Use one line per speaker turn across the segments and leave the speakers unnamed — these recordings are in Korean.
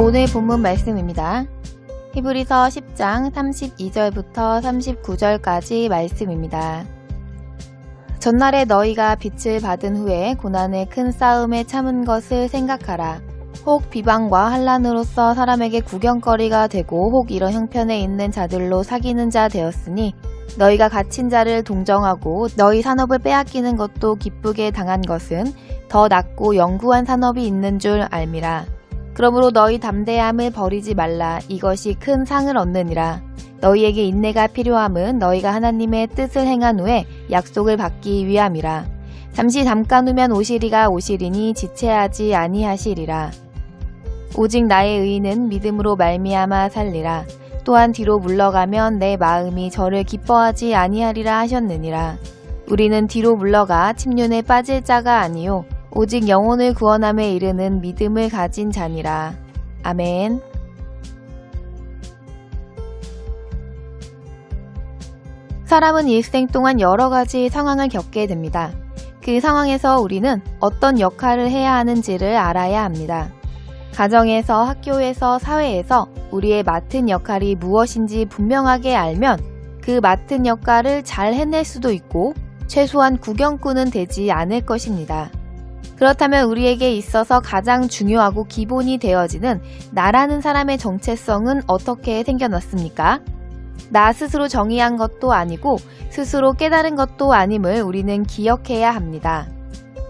오늘 본문 말씀입니다. 히브리서 10장 32절부터 39절까지 말씀입니다. 전날에 너희가 빛을 받은 후에 고난의 큰 싸움에 참은 것을 생각하라. 혹 비방과 환난으로서 사람에게 구경거리가 되고 혹 이런 형편에 있는 자들로 사귀는 자 되었으니 너희가 갇힌 자를 동정하고 너희 산업을 빼앗기는 것도 기쁘게 당한 것은 더 낫고 영구한 산업이 있는 줄 알미라. 그러므로 너희 담대함을 버리지 말라. 이것이 큰 상을 얻느니라. 너희에게 인내가 필요함은 너희가 하나님의 뜻을 행한 후에 약속을 받기 위함이라. 잠깐 후면 오시리가 오시리니 지체하지 아니하시리라. 오직 나의 의인은 믿음으로 말미암아 살리라. 또한 뒤로 물러가면 내 마음이 저를 기뻐하지 아니하리라 하셨느니라. 우리는 뒤로 물러가 침륜에 빠질 자가 아니요 오직 영혼을 구원함에 이르는 믿음을 가진 자니라. 아멘. 사람은 일생 동안 여러 가지 상황을 겪게 됩니다. 그 상황에서 우리는 어떤 역할을 해야 하는지를 알아야 합니다. 가정에서, 학교에서, 사회에서 우리의 맡은 역할이 무엇인지 분명하게 알면 그 맡은 역할을 잘 해낼 수도 있고 최소한 구경꾼은 되지 않을 것입니다. 그렇다면 우리에게 있어서 가장 중요하고 기본이 되어지는 나라는 사람의 정체성은 어떻게 생겨났습니까? 나 스스로 정의한 것도 아니고 스스로 깨달은 것도 아님을 우리는 기억해야 합니다.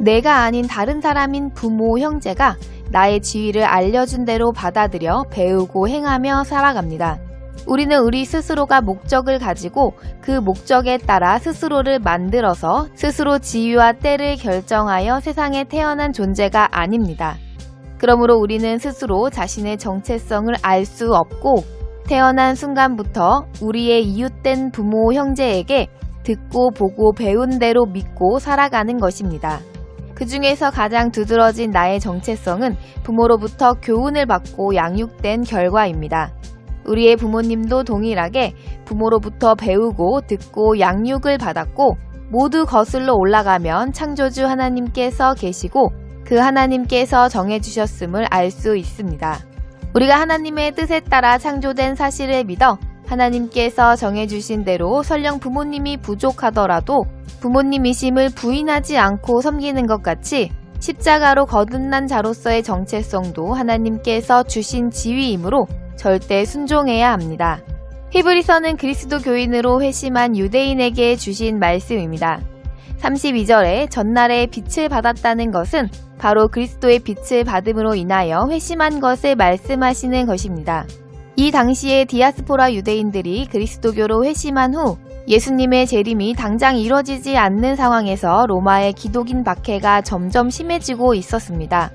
내가 아닌 다른 사람인 부모, 형제가 나의 지위를 알려준 대로 받아들여 배우고 행하며 살아갑니다. 우리는 우리 스스로가 목적을 가지고 그 목적에 따라 스스로를 만들어서 스스로 지위와 때를 결정하여 세상에 태어난 존재가 아닙니다. 그러므로 우리는 스스로 자신의 정체성을 알 수 없고 태어난 순간부터 우리의 이웃된 부모, 형제에게 듣고 보고 배운 대로 믿고 살아가는 것입니다. 그 중에서 가장 두드러진 나의 정체성은 부모로부터 교훈을 받고 양육된 결과입니다. 우리의 부모님도 동일하게 부모로부터 배우고 듣고 양육을 받았고 모두 거슬러 올라가면 창조주 하나님께서 계시고 그 하나님께서 정해주셨음을 알 수 있습니다. 우리가 하나님의 뜻에 따라 창조된 사실을 믿어 하나님께서 정해주신 대로 설령 부모님이 부족하더라도 부모님이심을 부인하지 않고 섬기는 것 같이 십자가로 거듭난 자로서의 정체성도 하나님께서 주신 지위이므로 절대 순종해야 합니다. 히브리서는 그리스도 교인으로 회심한 유대인에게 주신 말씀입니다. 32절에 전날에 빛을 받았다는 것은 바로 그리스도의 빛을 받음으로 인하여 회심한 것을 말씀하시는 것입니다. 이 당시에 디아스포라 유대인들이 그리스도교로 회심한 후 예수님의 재림이 당장 이뤄지지 않는 상황에서 로마의 기독인 박해가 점점 심해지고 있었습니다.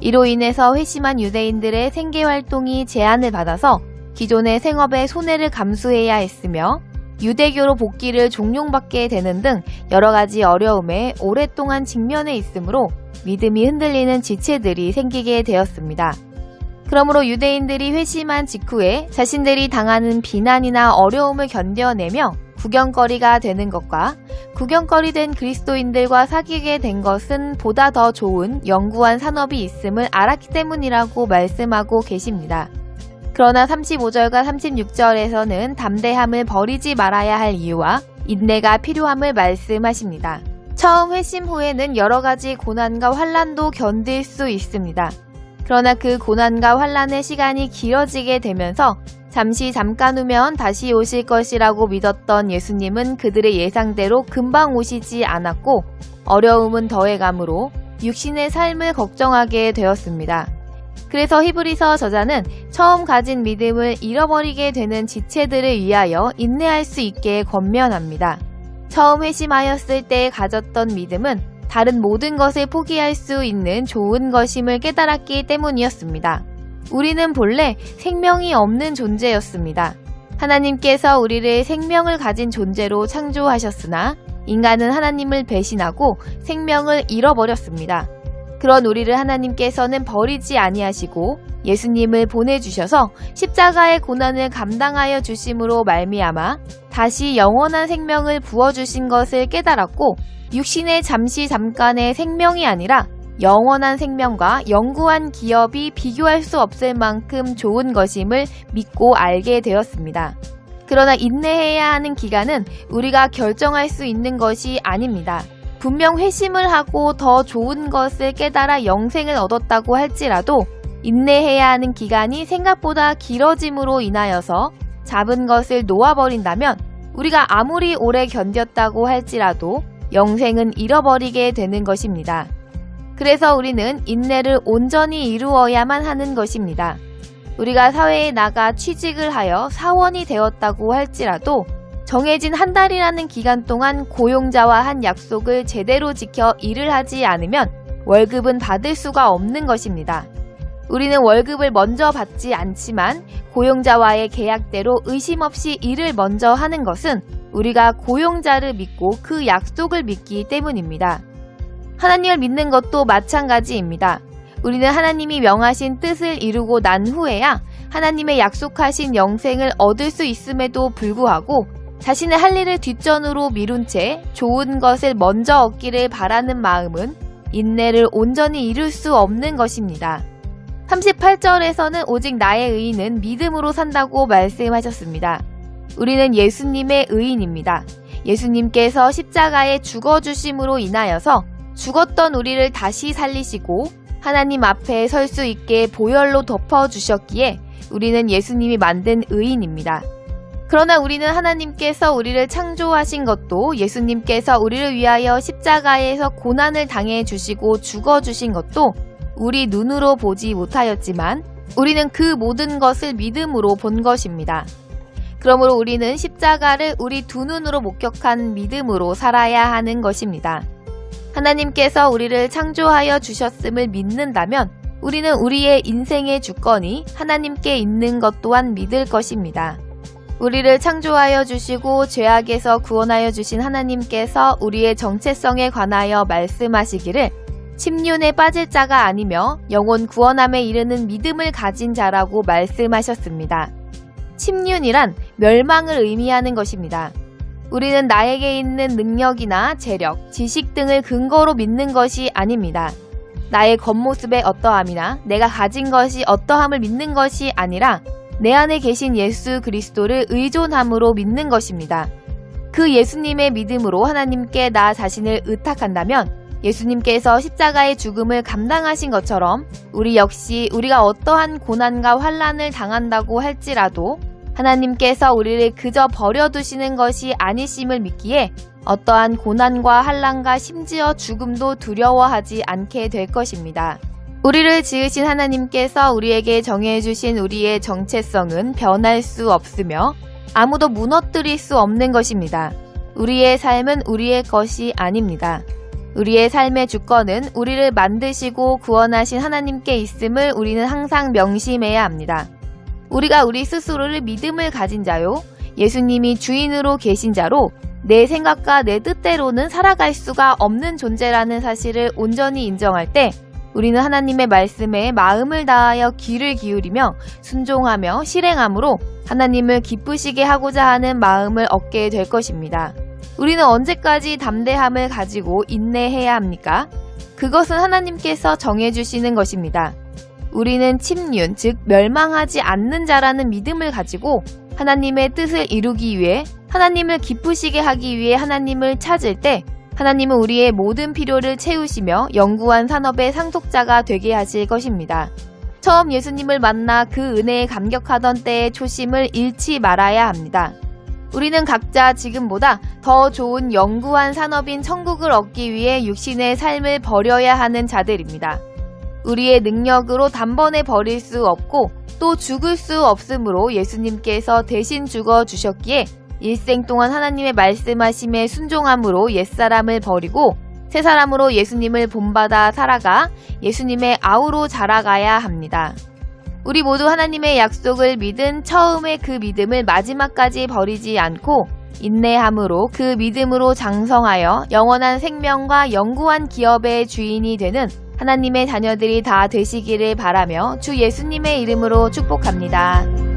이로 인해서 회심한 유대인들의 생계활동이 제한을 받아서 기존의 생업에 손해를 감수해야 했으며 유대교로 복귀를 종용받게 되는 등 여러 가지 어려움에 오랫동안 직면해 있으므로 믿음이 흔들리는 지체들이 생기게 되었습니다. 그러므로 유대인들이 회심한 직후에 자신들이 당하는 비난이나 어려움을 견뎌내며 구경거리가 되는 것과 구경거리 된 그리스도인들과 사귀게 된 것은 보다 더 좋은 영구한 산업이 있음을 알았기 때문이라고 말씀하고 계십니다. 그러나 35절과 36절에서는 담대함을 버리지 말아야 할 이유와 인내가 필요함을 말씀하십니다. 처음 회심 후에는 여러 가지 고난과 환난도 견딜 수 있습니다. 그러나 그 고난과 환난의 시간이 길어지게 되면서 잠깐 후면 다시 오실 것이라고 믿었던 예수님은 그들의 예상대로 금방 오시지 않았고 어려움은 더해가므로 육신의 삶을 걱정하게 되었습니다. 그래서 히브리서 저자는 처음 가진 믿음을 잃어버리게 되는 지체들을 위하여 인내할 수 있게 권면합니다. 처음 회심하였을 때 가졌던 믿음은 다른 모든 것을 포기할 수 있는 좋은 것임을 깨달았기 때문이었습니다. 우리는 본래 생명이 없는 존재였습니다. 하나님께서 우리를 생명을 가진 존재로 창조하셨으나 인간은 하나님을 배신하고 생명을 잃어버렸습니다. 그런 우리를 하나님께서는 버리지 아니하시고 예수님을 보내주셔서 십자가의 고난을 감당하여 주심으로 말미암아 다시 영원한 생명을 부어주신 것을 깨달았고 육신의 잠깐의 생명이 아니라 영원한 생명과 영구한 기업이 비교할 수 없을 만큼 좋은 것임을 믿고 알게 되었습니다. 그러나 인내해야 하는 기간은 우리가 결정할 수 있는 것이 아닙니다. 분명 회심을 하고 더 좋은 것을 깨달아 영생을 얻었다고 할지라도 인내해야 하는 기간이 생각보다 길어짐으로 인하여서 잡은 것을 놓아버린다면 우리가 아무리 오래 견뎠다고 할지라도 영생은 잃어버리게 되는 것입니다. 그래서 우리는 인내를 온전히 이루어야만 하는 것입니다. 우리가 사회에 나가 취직을 하여 사원이 되었다고 할지라도 정해진 한 달이라는 기간 동안 고용자와 한 약속을 제대로 지켜 일을 하지 않으면 월급은 받을 수가 없는 것입니다. 우리는 월급을 먼저 받지 않지만 고용자와의 계약대로 의심 없이 일을 먼저 하는 것은 우리가 고용자를 믿고 그 약속을 믿기 때문입니다. 하나님을 믿는 것도 마찬가지입니다. 우리는 하나님이 명하신 뜻을 이루고 난 후에야 하나님의 약속하신 영생을 얻을 수 있음에도 불구하고 자신의 할 일을 뒷전으로 미룬 채 좋은 것을 먼저 얻기를 바라는 마음은 인내를 온전히 이룰 수 없는 것입니다. 38절에서는 오직 나의 의인은 믿음으로 산다고 말씀하셨습니다. 우리는 예수님의 의인입니다. 예수님께서 십자가에 죽어주심으로 인하여서 죽었던 우리를 다시 살리시고 하나님 앞에 설 수 있게 보혈로 덮어주셨기에 우리는 예수님이 만든 의인입니다. 그러나 우리는 하나님께서 우리를 창조하신 것도 예수님께서 우리를 위하여 십자가에서 고난을 당해 주시고 죽어주신 것도 우리 눈으로 보지 못하였지만 우리는 그 모든 것을 믿음으로 본 것입니다. 그러므로 우리는 십자가를 우리 두 눈으로 목격한 믿음으로 살아야 하는 것입니다. 하나님께서 우리를 창조하여 주셨음을 믿는다면 우리는 우리의 인생의 주권이 하나님께 있는 것 또한 믿을 것입니다. 우리를 창조하여 주시고 죄악에서 구원하여 주신 하나님께서 우리의 정체성에 관하여 말씀하시기를 침륜에 빠질 자가 아니며 영혼 구원함에 이르는 믿음을 가진 자라고 말씀하셨습니다. 침륜이란 멸망을 의미하는 것입니다. 우리는 나에게 있는 능력이나 재력, 지식 등을 근거로 믿는 것이 아닙니다. 나의 겉모습의 어떠함이나 내가 가진 것이 어떠함을 믿는 것이 아니라 내 안에 계신 예수 그리스도를 의존함으로 믿는 것입니다. 그 예수님의 믿음으로 하나님께 나 자신을 의탁한다면 예수님께서 십자가의 죽음을 감당하신 것처럼 우리 역시 우리가 어떠한 고난과 환난을 당한다고 할지라도 하나님께서 우리를 그저 버려두시는 것이 아니심을 믿기에 어떠한 고난과 환난과 심지어 죽음도 두려워하지 않게 될 것입니다. 우리를 지으신 하나님께서 우리에게 정해주신 우리의 정체성은 변할 수 없으며 아무도 무너뜨릴 수 없는 것입니다. 우리의 삶은 우리의 것이 아닙니다. 우리의 삶의 주권은 우리를 만드시고 구원하신 하나님께 있음을 우리는 항상 명심해야 합니다. 우리가 우리 스스로를 믿음을 가진 자요, 예수님이 주인으로 계신 자로 내 생각과 내 뜻대로는 살아갈 수가 없는 존재라는 사실을 온전히 인정할 때 우리는 하나님의 말씀에 마음을 다하여 귀를 기울이며 순종하며 실행함으로 하나님을 기쁘시게 하고자 하는 마음을 얻게 될 것입니다. 우리는 언제까지 담대함을 가지고 인내해야 합니까? 그것은 하나님께서 정해주시는 것입니다. 우리는 침륜, 즉 멸망하지 않는 자라는 믿음을 가지고 하나님의 뜻을 이루기 위해 하나님을 기쁘시게 하기 위해 하나님을 찾을 때 하나님은 우리의 모든 필요를 채우시며 영구한 산업의 상속자가 되게 하실 것입니다. 처음 예수님을 만나 그 은혜에 감격하던 때의 초심을 잃지 말아야 합니다. 우리는 각자 지금보다 더 좋은 영구한 산업인 천국을 얻기 위해 육신의 삶을 버려야 하는 자들입니다. 우리의 능력으로 단번에 버릴 수 없고 또 죽을 수 없으므로 예수님께서 대신 죽어 주셨기에 일생 동안 하나님의 말씀하심에 순종함으로 옛사람을 버리고 새사람으로 예수님을 본받아 살아가 예수님의 아우로 자라가야 합니다. 우리 모두 하나님의 약속을 믿은 처음의 그 믿음을 마지막까지 버리지 않고 인내함으로 그 믿음으로 장성하여 영원한 생명과 영구한 기업의 주인이 되는 하나님의 자녀들이 다 되시기를 바라며 주 예수님의 이름으로 축복합니다.